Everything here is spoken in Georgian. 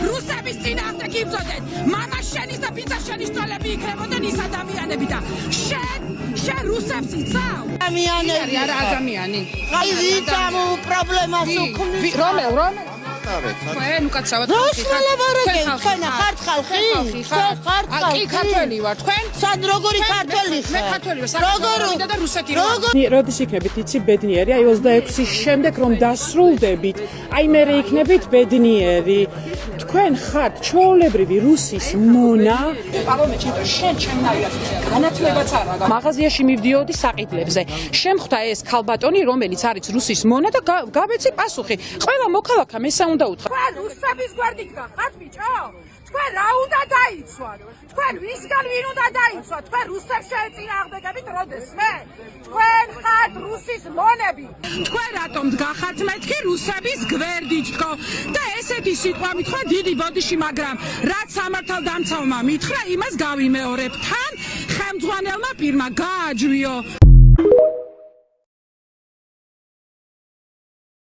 რუსების წინააღმდეგ იბრძოდნენ. მამა შენის და ბიძა შენის თვალები იქნებოდნენ ის ადამიანები და შენ რუსებს იცავ? ადამიანები არა ადამიანი. აი ვინც ამ პრობლემას უქმნის? რომელ? თქვენ უკაცრავად თქვენ ხართ ხალხი? ხართ ხალხი? კი ქართველი ვარ. თქვენ? სად როგორი ქართველი ხარ? მე ქართველი ვარ. საქართველოსი და რუსეთი ვარ. როდის იქნებით იცი ბედნიერი? აი 26-ის შემდეგ რომ დასრულდებით, აი მე იქნებით ბედნიერი. თქვენ ხართ ჩვეულებრივი რუსის მონა. პარლამენტში შენ ჩემნაირად განათლებაც არ აქვს. მაღაზიაში მივდიოდი საყიდლებზე. შემხვდა ეს ქალბატონი, რომელიც არის რუსის მონა და გავეცი პასუხი. ყველა მოქალაქამ ესა უნდა უთხრა. თქვენ რუსების გვერდით გახართ ბიჭო? თქვენ რა უნდა დაიცვათ? თქვენ ვისგან ვინ უნდა დაიცვათ? თქვენ რუსებს შეეწინააღმდეგებით როდესმე? თქვენ ხართ რუსის მონები. თქვენ რატომ გახართ მეთქი რუსების გვერდით თქო? და ესეთი სიტყვა მითხრა დიდი ბოდიში, მაგრამ რაც სამართალდამცავმა მითხრა, იმას გავიმეორებ. თან ხელმძღვანელმა პირმა გააჯვიო.